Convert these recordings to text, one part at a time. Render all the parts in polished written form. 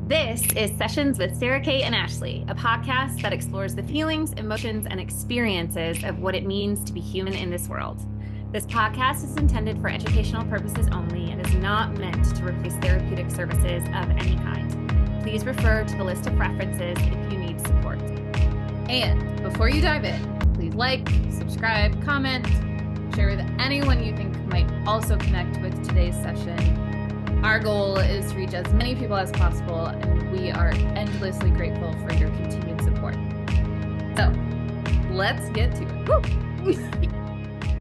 This is Sessions with Sara Cate and Ashley, a podcast that explores the feelings, emotions, and experiences of what it means to be human in this world. This podcast is intended for educational purposes only and is not meant to replace therapeutic services of any kind. Please refer to the list of references if you need support. And before you dive in, please like, subscribe, comment, share with anyone you think might also connect with today's session. Our goal is to reach as many people as possible, and we are endlessly grateful for your continued support. So, let's get to it.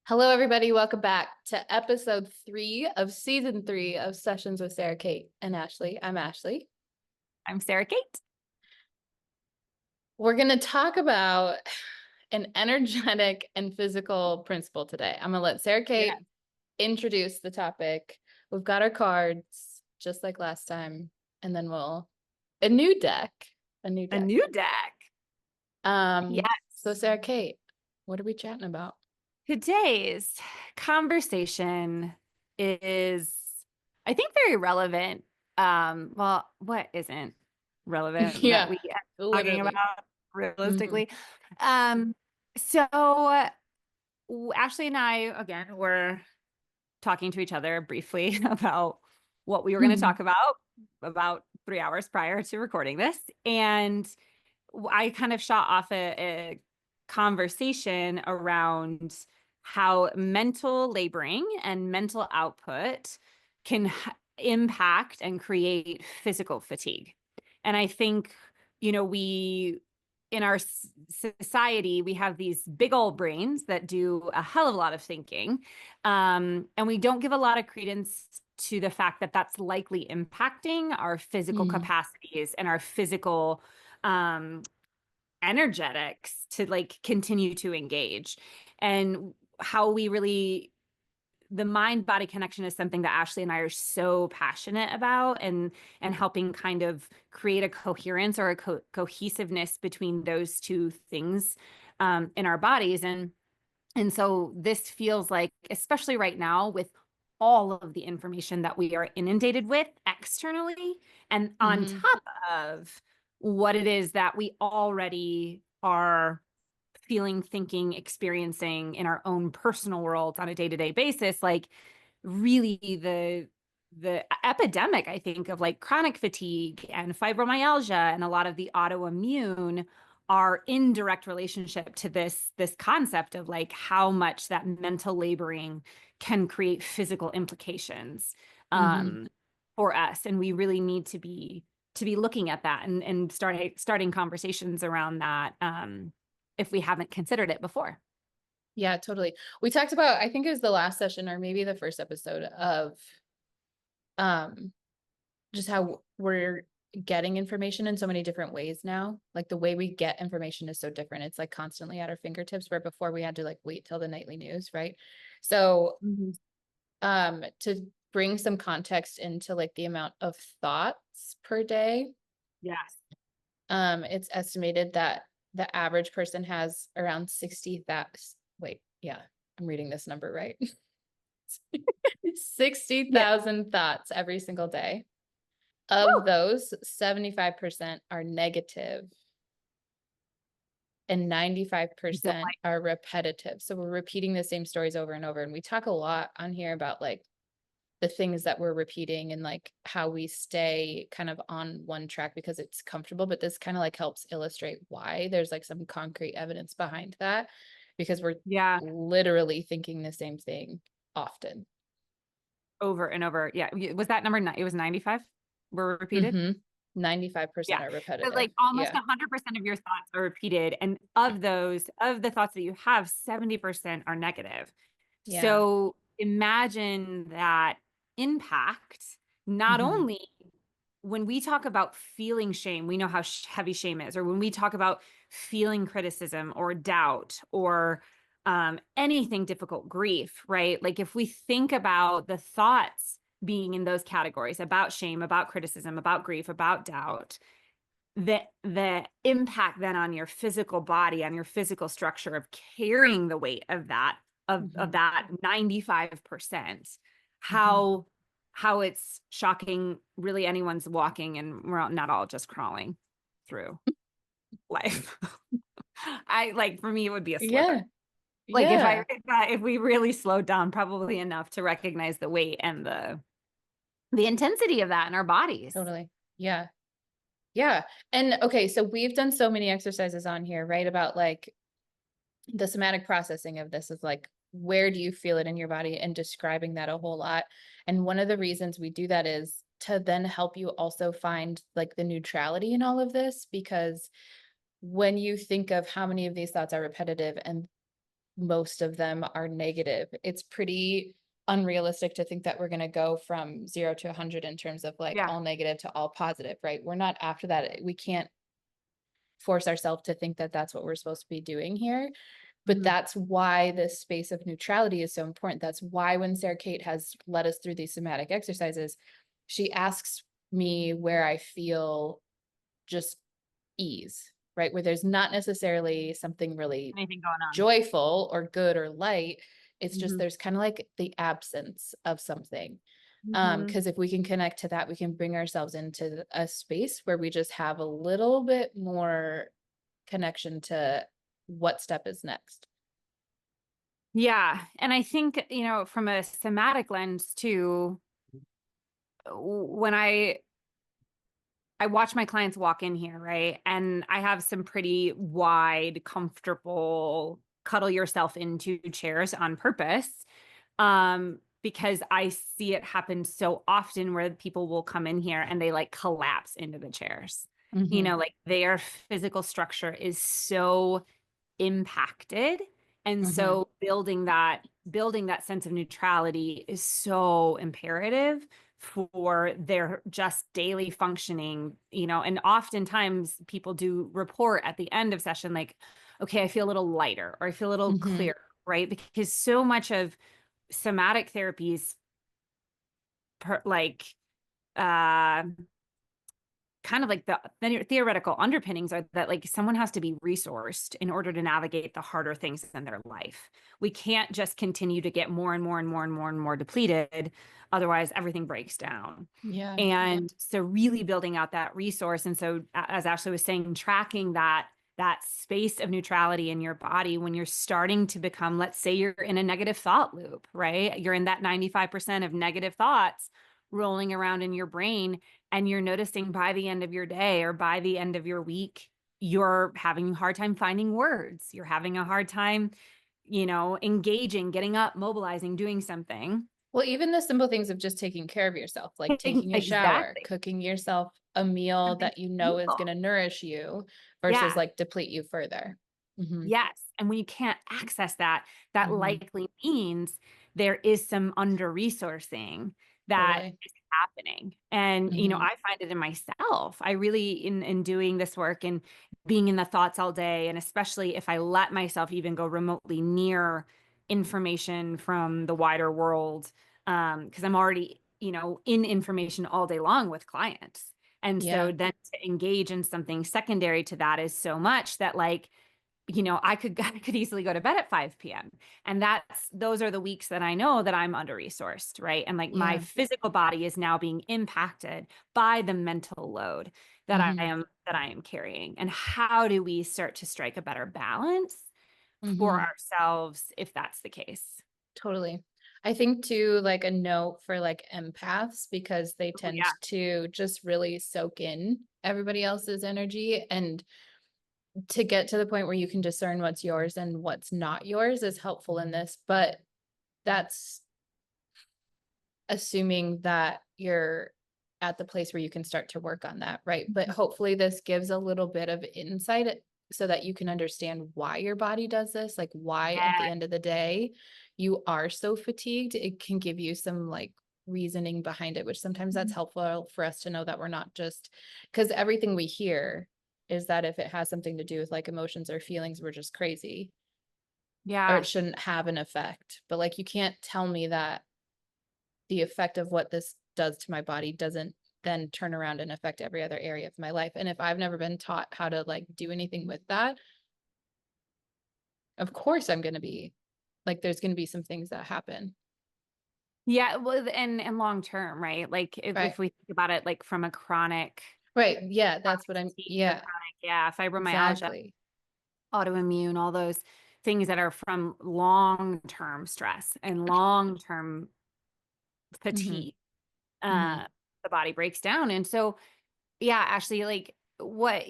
Hello, everybody. Welcome back to episode 3 of season 3 of Sessions with Sara Cate and Ashley. I'm Ashley. I'm Sara Cate. We're going to talk about an energetic and physical principle today. I'm going to let Sara Cate introduce the topic. We've got our cards just like last time, and then a new deck. Yes. So Sara Cate, what are we chatting about? Today's conversation is, I think, very relevant. Well, what isn't relevant that we are talking about realistically? So Ashley and I, again, were talking to each other briefly about what we were going to talk about 3 hours prior to recording this. And I kind of shot off a conversation around how mental laboring and mental output can impact and create physical fatigue. And I think, in our society, we have these big old brains that do a hell of a lot of thinking. And we don't give a lot of credence to the fact that that's likely impacting our physical capacities and our physical energetics to continue to engage. And how we really, the mind-body connection is something that Ashley and I are so passionate about, and helping kind of create a coherence or a cohesiveness between those two things in our bodies. And so this feels like, especially right now, with all of the information that we are inundated with externally, and on top of what it is that we already are feeling, thinking, experiencing in our own personal worlds on a day-to-day basis, like really the epidemic, I think, of chronic fatigue and fibromyalgia and a lot of the autoimmune are in direct relationship to this concept of how much that mental laboring can create physical implications for us. And we really need to be looking at that and starting conversations around that if we haven't considered it before. Yeah, totally. We talked about, I think it was the last session or maybe the first episode of just how we're getting information in so many different ways now. Like the way we get information is so different. It's constantly at our fingertips, where before we had to wait till the nightly news, right? So to bring some context into the amount of thoughts per day. Yes. It's estimated that the average person has around 60,000. I'm reading this number right. 60,000 thoughts every single day. Of those, 75% are negative and 95% are repetitive. So we're repeating the same stories over and over. And we talk a lot on here about the things that we're repeating and how we stay kind of on one track because it's comfortable. But this kind of helps illustrate why there's some concrete evidence behind that, because we're literally thinking the same thing often. Over and over. Yeah. Was that number? It was 95 were repeated? 95% are repetitive. But almost 100% of your thoughts are repeated. And of those, of the thoughts that you have, 70% are negative. Yeah. So imagine that impact, not only when we talk about feeling shame, we know how heavy shame is, or when we talk about feeling criticism or doubt or anything difficult, grief, right? If we think about the thoughts being in those categories about shame, about criticism, about grief, about doubt, the impact then on your physical body, on your physical structure of carrying the weight of that, of that 95%, how how it's shocking really anyone's walking and we're not all just crawling through life. For me, it would be a slither. Yeah. Like Yeah. if we really slowed down probably enough to recognize the weight and the intensity of that in our bodies. Totally. Yeah. Yeah. And okay, so we've done so many exercises on here, right? About like the somatic processing of this is like, where do you feel it in your body, and describing that a whole lot. And one of the reasons we do that is to then help you also find like the neutrality in all of this, because when you think of how many of these thoughts are repetitive and most of them are negative, it's pretty unrealistic to think that we're going to go from 0 to 100 in terms of like Yeah. all negative to all positive, right? We're not after that. We can't force ourselves to think that that's what we're supposed to be doing here. But that's why this space of neutrality is so important. That's why when Sara Cate has led us through these somatic exercises, she asks me where I feel just ease, right? Where there's not necessarily something really Anything going on. joyful or good or light. It's just Mhm. there's kind of like the absence of something. Mhm. Because if we can connect to that, we can bring ourselves into a space where we just have a little bit more connection to what step is next. Yeah. And I think, from a somatic lens too, when I watch my clients walk in here, right? And I have some pretty wide, comfortable, cuddle yourself into chairs on purpose. Because I see it happen so often where people will come in here and they like collapse into the chairs. Mm-hmm. Like their physical structure is so impacted. And Mm-hmm. so building that sense of neutrality is so imperative for their just daily functioning, and oftentimes people do report at the end of session, like, okay, I feel a little lighter or I feel a little Mm-hmm. clearer, right? Because so much of somatic therapies, like, uh, kind of like the theoretical underpinnings are that like someone has to be resourced in order to navigate the harder things in their life. We can't just continue to get more and more and more and more and more depleted. Otherwise, everything breaks down. Yeah. And so really building out that resource. And so as Ashley was saying, tracking that space of neutrality in your body when you're starting to become, let's say you're in a negative thought loop, right? You're in that 95% of negative thoughts rolling around in your brain, and you're noticing by the end of your day or by the end of your week, you're having a hard time finding words. You're having a hard time, engaging, getting up, mobilizing, doing something. Well, even the simple things of just taking care of yourself, like taking a shower, Exactly. cooking yourself a meal Something that you know is meal. going to nourish you versus Yeah. like deplete you further. Mm-hmm. Yes. And when you can't access that, that Mm-hmm. likely means there is some under-resourcing that Totally. is happening. And, Mm-hmm. I find it in myself. I really, in doing this work and being in the thoughts all day, and especially if I let myself even go remotely near information from the wider world, because I'm already, in information all day long with clients. And Yeah. so then to engage in something secondary to that is so much that like, I could easily go to bed at 5 p.m. And those are the weeks that I know that I'm under-resourced, right? And like my Yeah. physical body is now being impacted by the mental load that Mm-hmm. I am carrying. And how do we start to strike a better balance for Mm-hmm. ourselves if that's the case? Totally. I think too, like a note for like empaths, because they Oh, tend yeah. to just really soak in everybody else's energy, and to get to the point where you can discern what's yours and what's not yours is helpful in this. But that's assuming that you're at the place where you can start to work on that, right? But hopefully this gives a little bit of insight so that you can understand why your body does this, like why at the Yeah. end of the day you are so fatigued. It can give you some like reasoning behind it, which sometimes that's helpful for us to know, that we're not just, because everything we hear is that if it has something to do with like emotions or feelings, we're just crazy, or Yeah. it shouldn't have an effect. But like, you can't tell me that the effect of what this does to my body doesn't then turn around and affect every other area of my life. And if I've never been taught how to like do anything with that, of course I'm going to be like, there's going to be some things that happen. Yeah, well, and long term, right? Like Right. if we think about it, like from a chronic, Right. Yeah. That's what I'm, disease or yeah, chronic, yeah, fibromyalgia, exactly. autoimmune, all those things that are from long term stress and long term Hmm. fatigue, Hmm. uh, the body breaks down. And so, yeah, Ashley, like what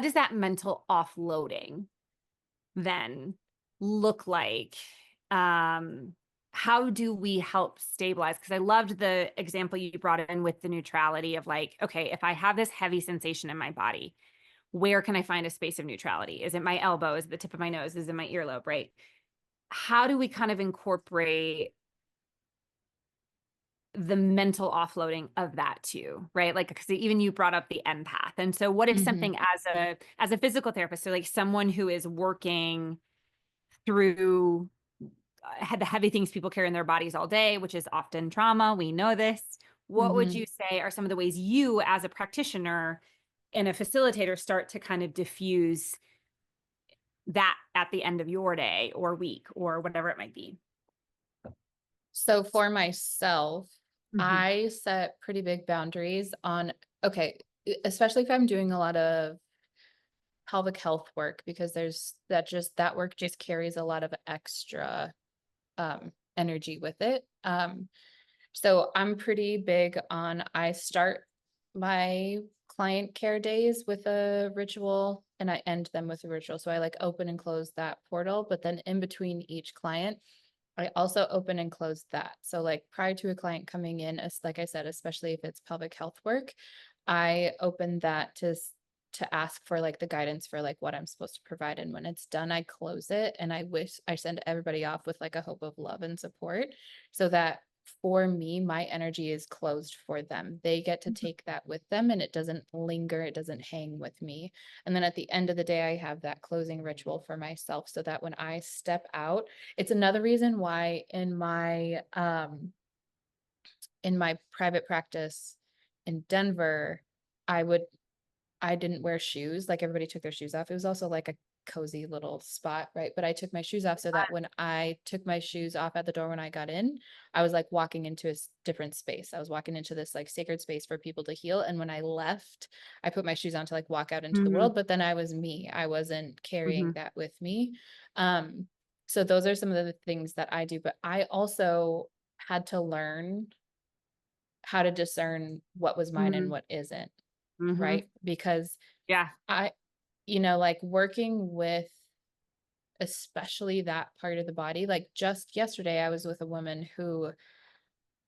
does that mental offloading then look like? Um, how do we help stabilize? Because I loved the example you brought in with the neutrality of like, okay, if I have this heavy sensation in my body, where can I find a space of neutrality? Is it my elbow? Is it the tip of my nose? Is it my earlobe? Right? How do we kind of incorporate the mental offloading of that too, right? Like, because even you brought up the empath. And so what if Hmm. something as a physical therapist, so like someone who is working through had the heavy things people carry in their bodies all day, which is often trauma. We know this. What would Hmm. you say are some of the ways you, as a practitioner and a facilitator, start to kind of diffuse that at the end of your day or week or whatever it might be? So for myself, Mm-hmm. I set pretty big boundaries on, okay, especially if I'm doing a lot of pelvic health work, because there's that work just carries a lot of extra energy with it. So I'm pretty big on, I start my client care days with a ritual and I end them with a ritual. So I like open and close that portal, but then in between each client, I also open and close that. So like prior to a client coming in, as like I said, especially if it's pelvic health work, I open that to ask for like the guidance for like what I'm supposed to provide. And when it's done, I close it and I send everybody off with like a hope of love and support, so that for me, my energy is closed for them. They get to take that with them and it doesn't linger, it doesn't hang with me. And then at the end of the day, I have that closing ritual for myself so that when I step out, it's another reason why in my private practice in Denver, I would I didn't wear shoes. Like everybody took their shoes off. It was also like a cozy little spot, right? But I took my shoes off so that when I took my shoes off at the door when I got in, I was like walking into a different space. I was walking into this like sacred space for people to heal. And when I left, I put my shoes on to like walk out into the Mm-hmm. world, but then I was me. I wasn't Mm-hmm. carrying that with me. Um, so those are some of the things that I do, but I also had to learn how to discern what was mine and Mm-hmm. what isn't, Mm-hmm. right? Because Yeah. I, like working with especially that part of the body, like just yesterday, I was with a woman who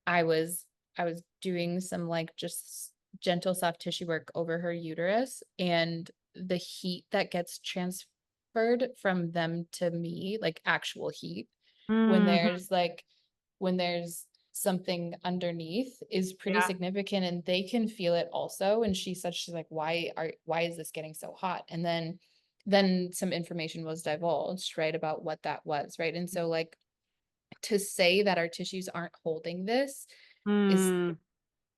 I was, I was doing some like just gentle soft tissue work over her uterus, and the heat that gets transferred from them to me, like actual heat, when Mm-hmm. there's something underneath is pretty Yeah. significant and they can feel it also. And she's like, why is this getting so hot? And then some information was divulged, right, about what that was, right? And so like to say that our tissues aren't holding this is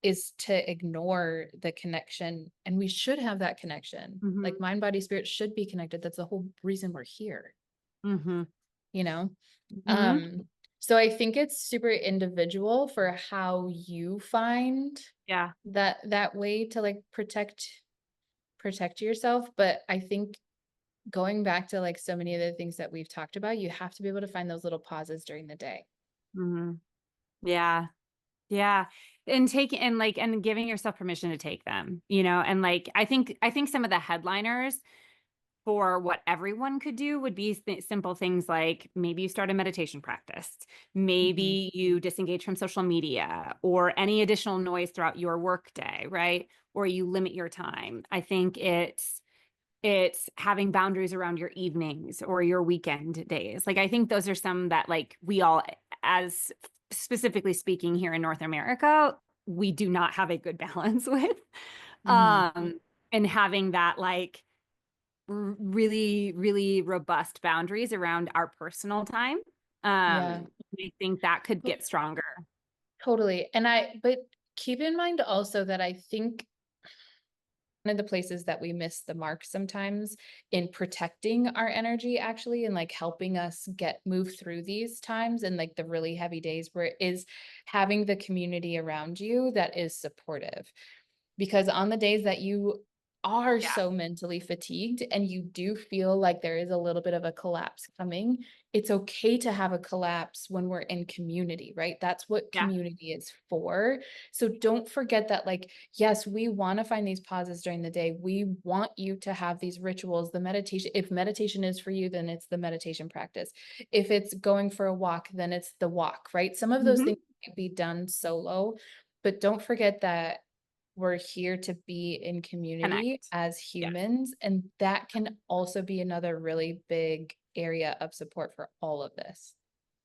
Mm-hmm. to ignore the connection, and we should have that connection. Like mind body spirit should be connected. That's the whole reason we're here, Mm-hmm. you know. Mm-hmm. So I think it's super individual for how you find Yeah. that way to like protect yourself. But I think going back to like so many of the things that we've talked about, you have to be able to find those little pauses during the day. Mm-hmm. Yeah. Yeah. And taking and like and giving yourself permission to take them, and like I think some of the headliners for what everyone could do would be simple things like maybe you start a meditation practice, Hmm. maybe you disengage from social media or any additional noise throughout your workday, right? Or you limit your time. I think it's having boundaries around your evenings or your weekend days. Like I think those are some that like we all, as specifically speaking here in North America, we do not have a good balance with. Hmm. Um, and having that like really, really robust boundaries around our personal time. Yeah, I think that could get stronger. totally. But keep in mind also that I think of the places that we miss the mark sometimes in protecting our energy actually, and like helping us move through these times and like the really heavy days, where it is having the community around you that is supportive. Because on the days that you are Yeah. so mentally fatigued and you do feel like there is a little bit of a collapse coming, it's okay to have a collapse when we're in community, right? That's what Yeah. community is for. So don't forget that, like, yes, we want to find these pauses during the day. We want you to have these rituals, the meditation. If meditation is for you, then it's the meditation practice. If it's going for a walk, then it's the walk, right? Some of those Mhm. things can be done solo, but don't forget that we're here to be in community Connect. as Yes. humans. And that can also be another really big area of support for all of this.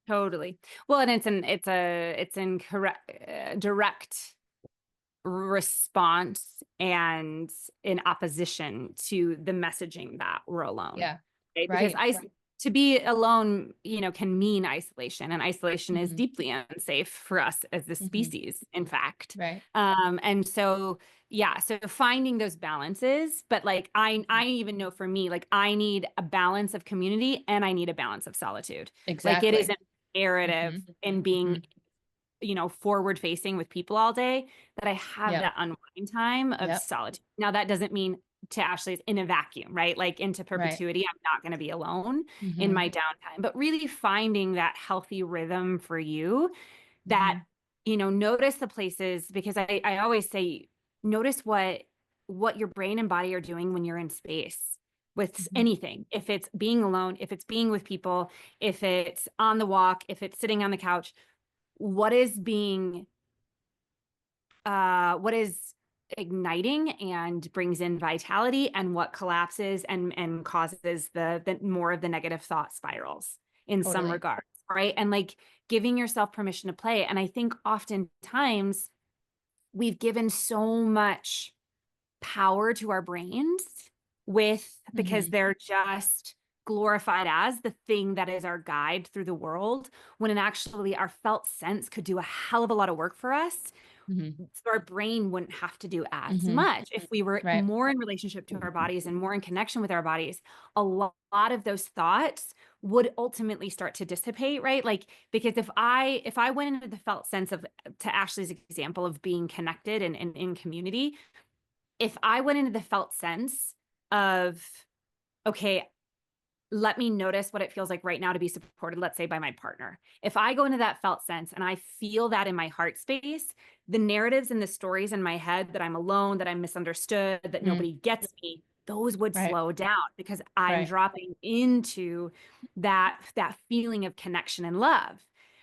Totally. Well, and it's in correct, direct response and in opposition to the messaging that we're alone. Yeah. Right? Because Right. to be alone, can mean isolation, and isolation is Mm-hmm. deeply unsafe for us as a Mm-hmm. species, in fact. Right. And so, yeah, so finding those balances, but like I even know for me, like I need a balance of community and I need a balance of solitude. Like it is Exactly. imperative Mm-hmm. in being forward facing with people all day, that I have Yep. that unwind time of Yep. solitude. Now, that doesn't mean, to Ashley's, in a vacuum, right? Like into Right. perpetuity, I'm not going to be alone in Mm-hmm. my downtime, but really finding that healthy rhythm for you that, Mm-hmm. notice the places, because I always say, notice what your brain and body are doing when you're in space with Mm-hmm. anything. If it's being alone, if it's being with people, if it's on the walk, if it's sitting on the couch, what is igniting and brings in vitality, and what collapses and causes the more of the negative thought spirals in some Totally. regards, right? And like giving yourself permission to play. And I think oftentimes we've given so much power to our brains because Mm-hmm. they're just glorified as the thing that is our guide through the world, when in actually our felt sense could do a hell of a lot of work for us. Mm-hmm. So our brain wouldn't have to do as Mm-hmm. much if we were Right. more in relationship to our bodies and more in connection with our bodies. A lot of those thoughts would ultimately start to dissipate, right? Like, because if I went into the felt sense of, to Ashley's example of being connected and in community, if I went into the felt sense of, okay, let me notice what it feels like right now to be supported, let's say by my partner. If I go into that felt sense and I feel that in my heart space, the narratives and the stories in my head that I'm alone, that I'm misunderstood, that Mm-hmm. nobody gets me, those would Right. slow down, because I'm Right. dropping into that feeling of connection and love.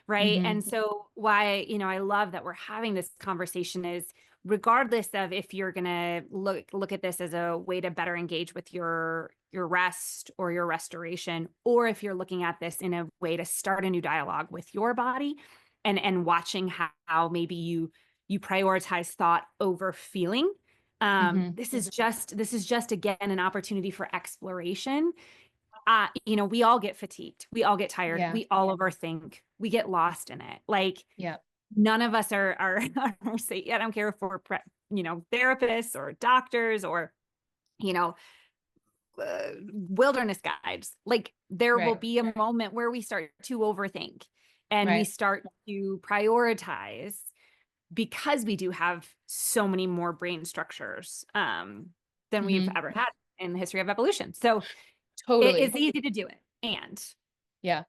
Right. Mm-hmm. And so why, I love that we're having this conversation is, regardless of if you're going to look at this as a way to better engage with your rest or your restoration, or if you're looking at this in a way to start a new dialogue with your body, and watching how maybe you prioritize thought over feeling. Mm-hmm. This is just again an opportunity for exploration. We all get fatigued, we all get tired, Yeah. we all overthink, we get lost in it. Like, Yeah. none of us are say, I don't care if we're therapists or doctors or you know wilderness guides. Like, there will Right. be a moment where we start to overthink and we Right. start to prioritize, because we do have so many more brain structures than we've Mm-hmm. ever had in the history of evolution. So it is Totally. easy to do it, and Yeah.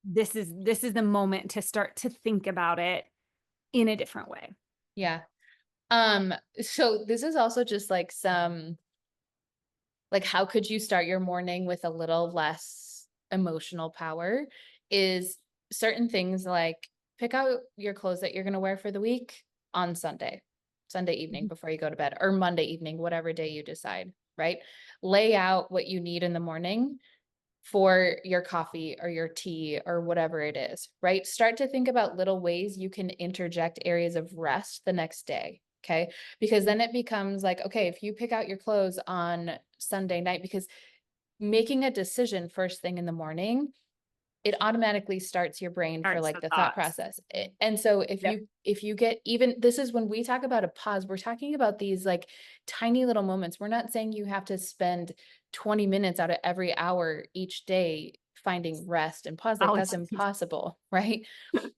this is the moment to start to think about it in a different way. Yeah. So this is also just like how could you start your morning with a little less emotional power, is certain things like pick out your clothes that you're going to wear for the week on Sunday evening before you go to bed, or Monday evening, whatever day you decide, right? Lay out what you need in the morning for your coffee or your tea or whatever it is, right? Start to think about little ways you can interject areas of rest the next day. Okay. Because then it becomes like, okay, if you pick out your clothes on Sunday night, because making a decision first thing in the morning it automatically starts your brain for Starts like the the thought thoughts. process. And so Yep. if you get even, this is when we talk about a pause, we're talking about these like tiny little moments. We're not saying you have to spend 20 minutes out of every hour each day finding rest and pause. Like that's Solitude. impossible, right?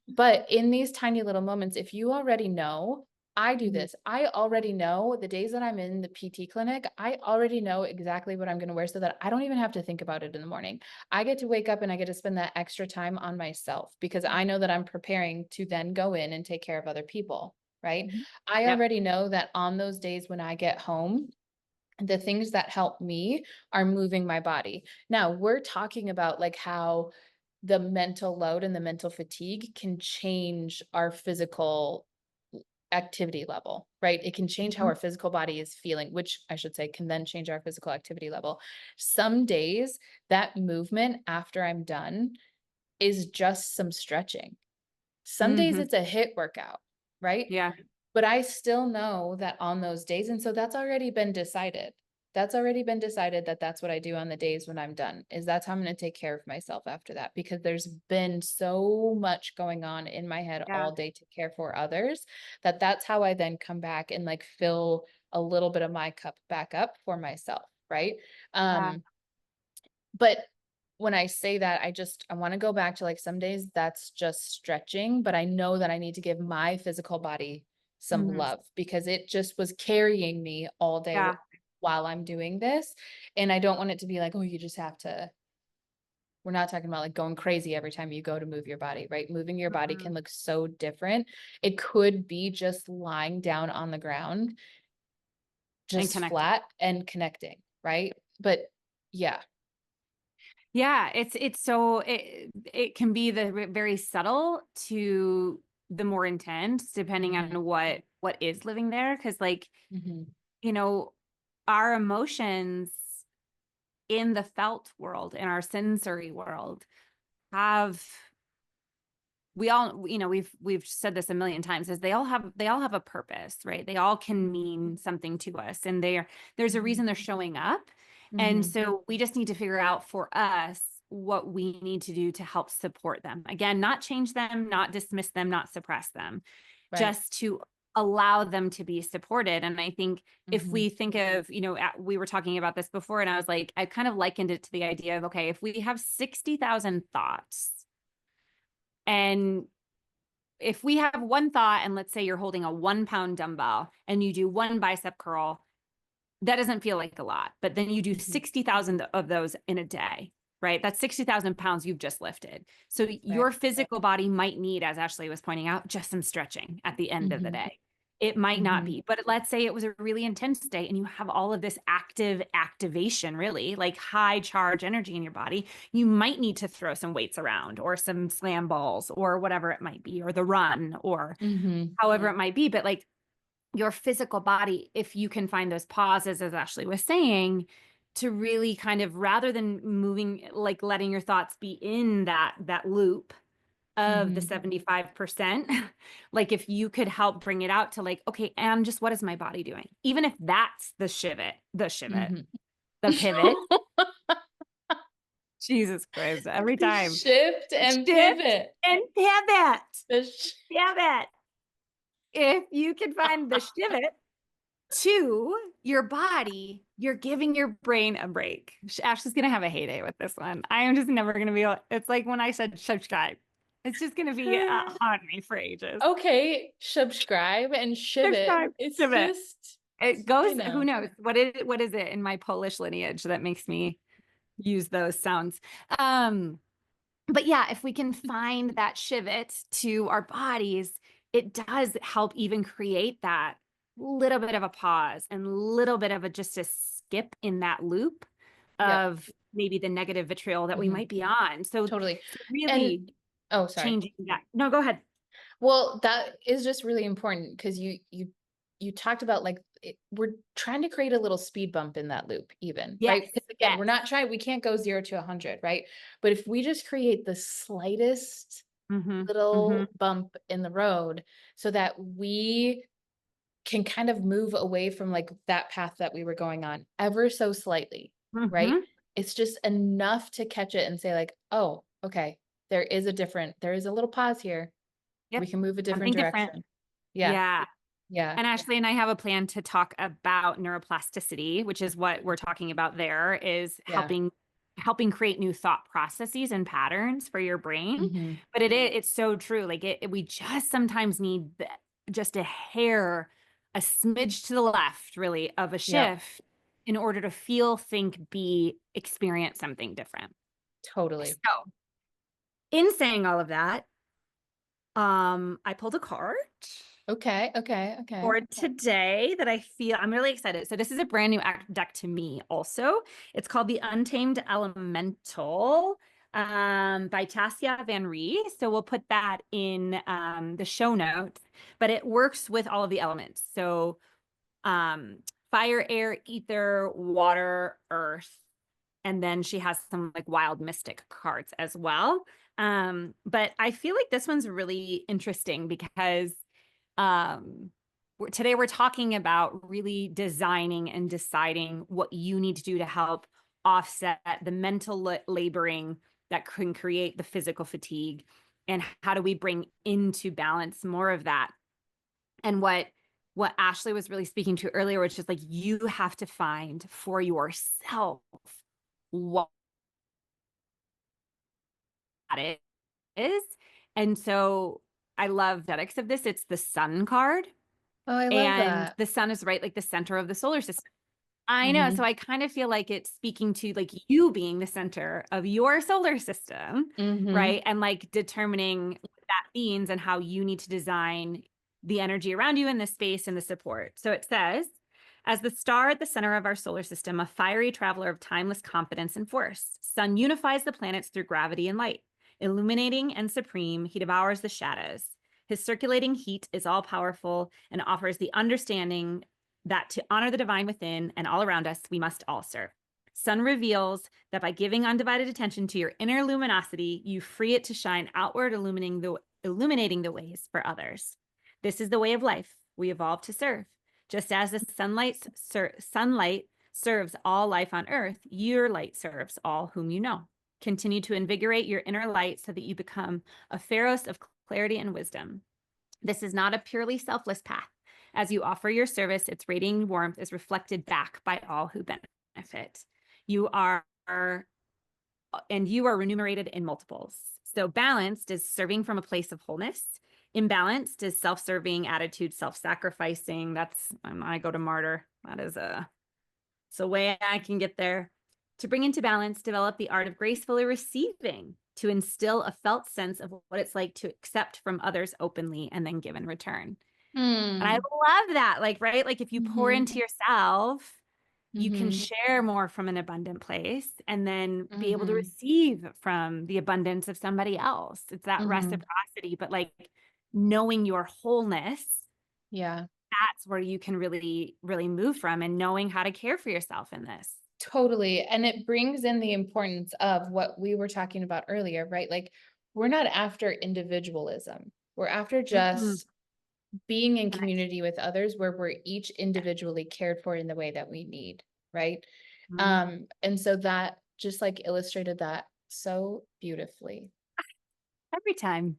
But in these tiny little moments, if you already know, I do Mhm. this, I already know the days that I'm in the PT clinic, I already know exactly what I'm going to wear so that I don't even have to think about it in the morning. I get to wake up and I get to spend that extra time on myself because I know that I'm preparing to then go in and take care of other people, right? Mhm. I Yep. already know that on those days when I get home, the things that help me are moving my body. Now, we're talking about like how the mental load and the mental fatigue can change our physical activity level, right? It can change how Mhm. our physical body is feeling, which I should say can then change our physical activity level. Some days that movement after I'm done is just some stretching. Some days Mhm. it's a hit workout, right? Yeah. But I still know that on those days, and so that's already been decided. That's already been decided that that's what I do on the days when I'm done, is that's how I'm going to take care of myself after that, because there's been so much going on in my head Yeah. all day to care for others, that that's how I then come back and like fill a little bit of my cup back up for myself, right? Yeah. But when I say that, I want to go back to like some days that's just stretching, but I know that I need to give my physical body some Mhm. love because it just was carrying me all day Yeah. while I'm doing this. And I don't want it to be like, oh, you just have to, we're not talking about like going crazy every time you go to move your body, right? Moving your body Mhm. can look so different. It could be just lying down on the ground, And just connecting. flat and connecting, right? But yeah. Yeah, it's so it can be the very subtle to the more intense, depending Hmm. on what is living there. Because like, Hmm. you know, our emotions in the felt world, in our sensory world, have we all, you know, we've said this a million times, is they all have a purpose, right? They all can mean something to us, and there's a reason they're showing up. And Hmm. so we just need to figure out for us what we need to do to help support them. Again, not change them, not dismiss them, not suppress them, Right. just to allow them to be supported. And I think if Mhm. we think of, you know, we were talking about this before, and I was like, I kind of likened it to the idea of, okay, if we have 60,000 thoughts, and if we have one thought, and let's say you're holding a 1 pound dumbbell and you do one bicep curl, that doesn't feel like a lot, but then you do Mhm. 60,000 of those in a day, right? That's 60,000 pounds you've just lifted. So Right. your physical body might need, as Ashley was pointing out, just some stretching at the end of the Mhm. day. It might not Mhm. be, but let's say it was a really intense day and you have all of this active activation, really like high charge energy in your body. You might need to throw some weights around or some slam balls or whatever it might be, or the run or Mhm. however it might be. But like, your physical body, if you can find those pauses, as Ashley was saying, to really kind of, rather than moving, like letting your thoughts be in that loop of the Mhm. 75%, like if you could help bring it out to like, okay, and just what is my body doing? Even if that's Mhm. the pivot. Jesus Christ, every The time. shift and Shift pivot. and pivot. The sh Pivot. If you can find the pivot to your body, you're giving your brain a break. Ashley's gonna have a heyday with this one. I am just never gonna be able, it's like when I said subscribe. It's just gonna be haunt me for ages. Okay, subscribe and shivit. Subscribe, It's pivot. just, It goes, you who know. knows? What is it in my Polish lineage that makes me use those sounds? But yeah, if we can find that shivit to our bodies, it does help even create that little bit of a pause and little bit of a just a skip in that loop Yep. of maybe the negative vitriol that we Mhm. might be on. So Totally. And really oh, sorry. changing that. No, go ahead. Well, that is just really important because you talked about like we're trying to create a little speed bump in that loop, even, Yes, right? Because again, yes. we're not trying, we can't go 0 to 100, right? But if we just create the slightest Mm-hmm. Mm-hmm. little bump in the road so that we can kind of move away from like that path that we were going on ever so slightly, right? Mm-hmm. It's just enough to catch it and say like, oh, okay, there is a little pause here. Yep. We can move a different Something direction. different. Yeah. Yeah. Yeah. And Ashley and I have a plan to talk about neuroplasticity, which is what we're talking about there, is helping create new thought processes and patterns for your brain. But it's so true. Like we just sometimes need just a hair, a smidge to the left, really, of a shift in order to feel, think, be, experience something different. Totally. So in saying all of that, I pulled a card. Okay. For today that I feel I'm really excited. So this is a brand new deck to me also. It's called the Untamed Elemental by Tassia Van Ree. So we'll put that in the show notes, but it works with all of the elements. So fire, air, ether, water, earth. And then she has some like wild mystic cards as well. But I feel like this one's really interesting because today we're talking about really designing and deciding what you need to do to help offset the mental laboring that can create the physical fatigue, and how do we bring into balance more of that. And what Ashley was really speaking to earlier, which is like you have to find for yourself what it is. And so I love energetics of this. It's the sun card. Oh, I love that. The sun is right like the center of the solar system. I know. So I kind of feel like it's speaking to like you being the center of your solar system, right? And like determining what that means and how you need to design the energy around you in the space and the support. So it says, as the star at the center of our solar system, a fiery traveler of timeless confidence and force, sun unifies the planets through gravity and light. Illuminating and supreme, he devours the shadows. His circulating heat is all powerful and offers the understanding that to honor the divine within and all around us, we must all serve. Sun reveals that by giving undivided attention to your inner luminosity, you free it to shine outward, illuminating the ways for others. This is the way of life we evolved to serve. Just as the sunlight serves all life on earth, your light serves all whom you know. Continue to invigorate your inner light so that you become a pharos of clarity and wisdom. This is not a purely selfless path. As you offer your service, its radiating warmth is reflected back by all who benefit. You are remunerated in multiples. So balanced is serving from a place of wholeness. Imbalanced is self-serving attitude, self-sacrificing. That's I go to martyr. That is it's a way I can get there. To bring into balance, develop the art of gracefully receiving, to instill a felt sense of what it's like to accept from others openly and then give in return. And I love that. Like, right? Like if you pour into yourself, you can share more from an abundant place and then be able to receive from the abundance of somebody else. It's that reciprocity, but like knowing your wholeness. Yeah. That's where you can really, really move from, and knowing how to care for yourself in this. Totally. And it brings in the importance of what we were talking about earlier, right? Like we're not after individualism. We're after just being in community with others where we're each individually cared for in the way that we need, right? And so that just like illustrated that so beautifully. Every time.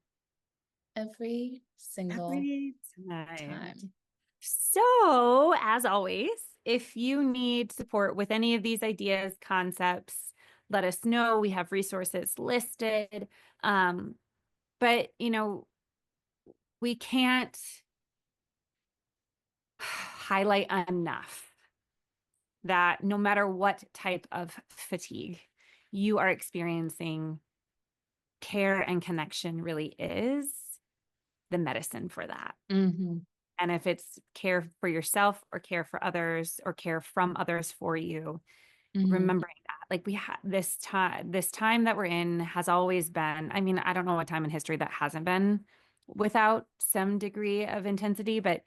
Every single time. So, as always, if you need support with any of these ideas, concepts, let us know. We have resources listed. But, we can't highlight enough that no matter what type of fatigue you are experiencing, care and connection really is the medicine for that. And if it's care for yourself or care for others or care from others for you, remembering that, like we have this time that we're in has always been, I mean, I don't know a time in history that hasn't been without some degree of intensity, but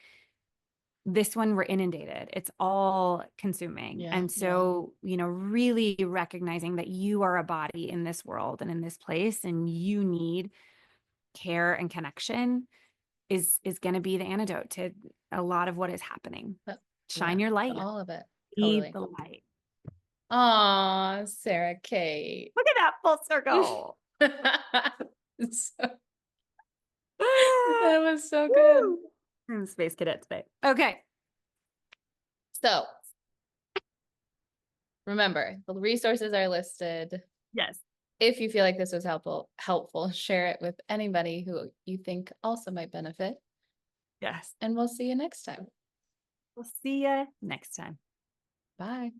this one we're inundated. It's all consuming. And so, really recognizing that you are a body in this world and in this place, and you need care and connection is going to be the antidote to a lot of what is happening. Shine your light. All of it. Totally. Be the light. Aw, Sara Cate. Look at that full circle. That was so good. I'm space cadet today. Okay. So remember, the resources are listed. Yes. If you feel like this was helpful, share it with anybody who you think also might benefit. Yes. And we'll see you next time. We'll see you next time. Bye.